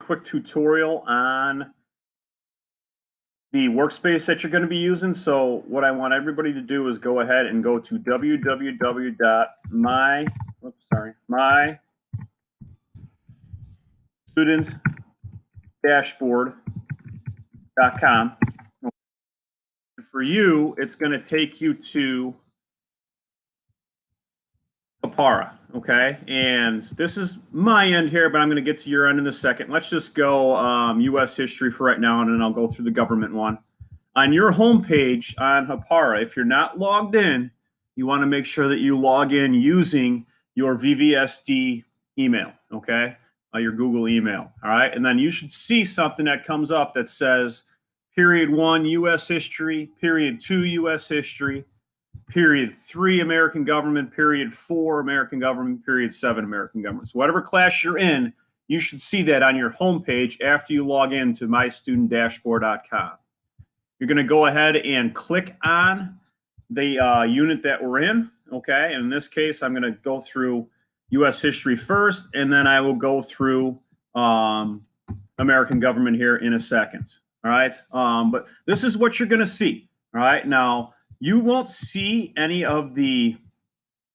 quick tutorial on the workspace that you're going to be using. So what I want everybody to do is go ahead and go to mystudentdashboard.com. For you, it's going to take you to Hapara, okay? And this is my end here, but I'm going to get to your end in a second. Let's just go U.S. history for right now, and then I'll go through the government one. On your homepage on Hapara, if you're not logged in, you want to make sure that you log in using your VVSD email, okay? Your Google email, all right? And then you should see something that comes up that says period 1 U.S. history, period 2 U.S. history, period 3 American government, period 4 American government, period 7 American government. So whatever class you're in, you should see that on your homepage after you log in to mystudentdashboard.com. You're going to go ahead and click on the unit that we're in, okay? And in this case, I'm going to go through U.S. history first, and then I will go through American government here in a second, all right? But this is what you're going to see, all right? Now, you won't see any of the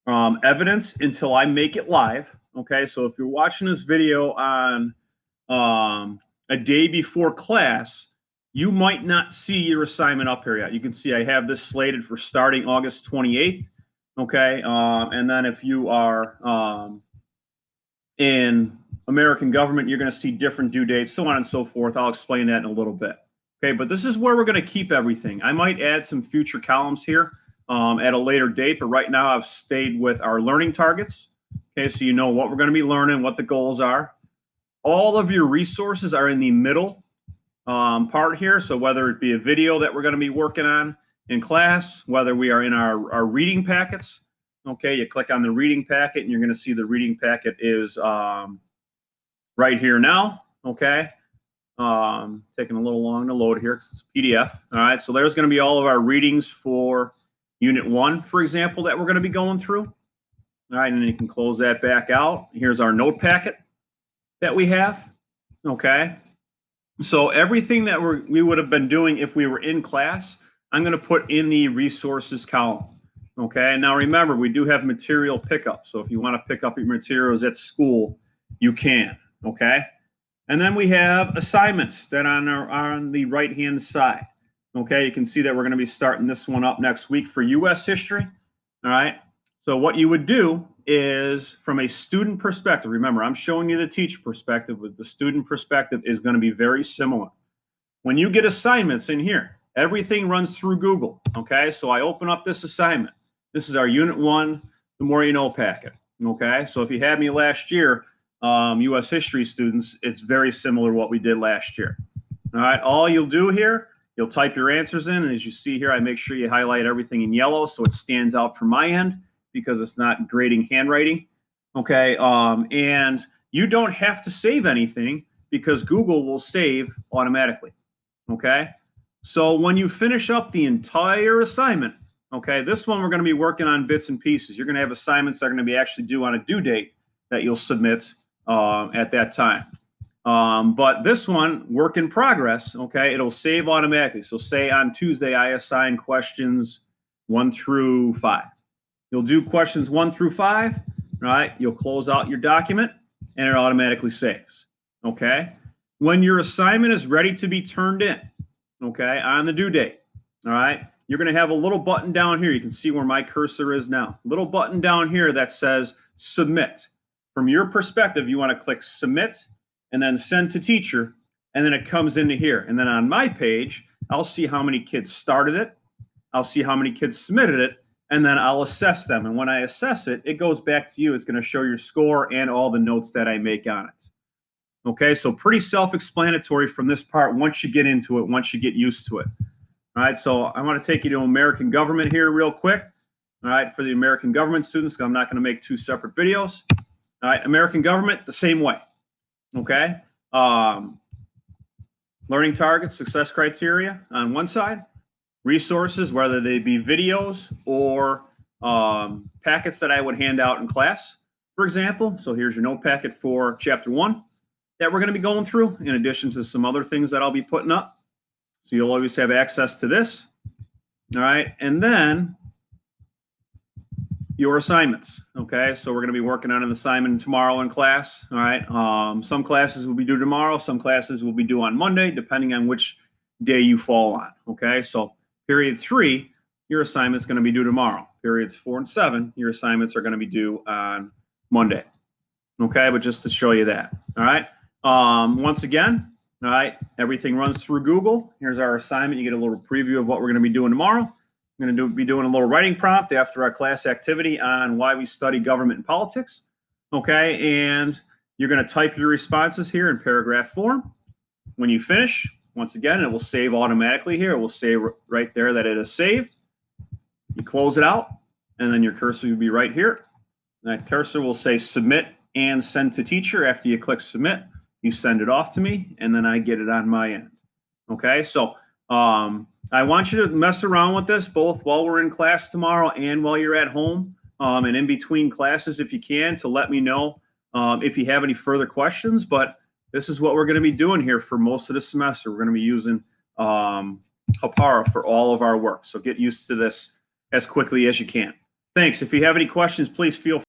evidence until I make it live, okay? So if you're watching this video on a day before class, you might not see your assignment up here yet. You can see I have this slated for starting August 28th, okay? And then if you are in American government, you're going to see different due dates, so on and so forth. I'll explain that in a little bit. Okay, but this is where we're going to keep everything. I might add some future columns here at a later date, but right now I've stayed with our learning targets. Okay, so you know what we're going to be learning, what the goals are. All of your resources are in the middle part here. So whether it be a video that we're going to be working on in class, whether we are in our reading packets, okay, you click on the reading packet and you're going to see the reading packet is right here now, okay. Taking a little long to load here because it's a PDF. All right, so there's going to be all of our readings for Unit 1, for example, that we're going to be going through. All right, and then you can close that back out. Here's our note packet that we have. Okay, so everything that we would have been doing if we were in class, I'm going to put in the resources column. Okay, now remember, we do have material pickup. So if you want to pick up your materials at school, you can. Okay. And then we have assignments that are on the right-hand side. Okay, you can see that we're going to be starting this one up next week for U.S. history. All right, so what you would do is from a student perspective, remember, I'm showing you the teacher perspective, but the student perspective is going to be very similar. When you get assignments in here, everything runs through Google. Okay, so I open up this assignment. This is our Unit 1, the More You Know packet. Okay, so if you had me last year, U.S. history students, it's very similar to what we did last year. All right, all you'll do here, you'll type your answers in, and as you see here, I make sure you highlight everything in yellow so it stands out from my end because it's not grading handwriting. Okay, and you don't have to save anything because Google will save automatically. Okay, so when you finish up the entire assignment, okay, this one we're going to be working on bits and pieces. You're going to have assignments that are going to be actually due on a due date that you'll submit at that time. But this one, work in progress, okay, it'll save automatically. So say on Tuesday, I assign questions 1 through 5. You'll do questions 1 through 5, right? You'll close out your document and it automatically saves, okay? When your assignment is ready to be turned in, okay, on the due date, all right, you're going to have a little button down here. You can see where my cursor is now. Little button down here that says submit. From your perspective, you want to click submit and then send to teacher, and then it comes into here. And then on my page, I'll see how many kids started it. I'll see how many kids submitted it, and then I'll assess them. And when I assess it, it goes back to you. It's going to show your score and all the notes that I make on it. Okay, so pretty self-explanatory from this part once you get into it, once you get used to it. All right, so I want to take you to American government here real quick. All right, for the American government students, I'm not going to make 2 separate videos. All right, American government, the same way, okay? Learning targets, success criteria on one side, resources, whether they be videos or packets that I would hand out in class, for example. So here's your note packet for Chapter 1. that we're going to be going through, in addition to some other things that I'll be putting up. So you'll always have access to this. All right. And then your assignments. Okay. So we're going to be working on an assignment tomorrow in class. All right. Some classes will be due tomorrow. Some classes will be due on Monday, depending on which day you fall on. Okay. So period 3, your assignment's going to be due tomorrow. Periods 4 and 7, your assignments are going to be due on Monday. Okay. But just to show you that. All right. Once again, all right, everything runs through Google. Here's our assignment. You get a little preview of what we're going to be doing tomorrow. I'm going to be doing a little writing prompt after our class activity on why we study government and politics. Okay, and you're going to type your responses here in paragraph form. When you finish, once again, it will save automatically here. It will say right there that it is saved. You close it out, and then your cursor will be right here. That cursor will say submit and send to teacher. After you click submit, you send it off to me, and then I get it on my end. Okay, so I want you to mess around with this both while we're in class tomorrow and while you're at home, and in between classes if you can, to let me know if you have any further questions. But this is what we're going to be doing here for most of the semester. We're going to be using Hapara for all of our work. So get used to this as quickly as you can. Thanks. If you have any questions, please feel free.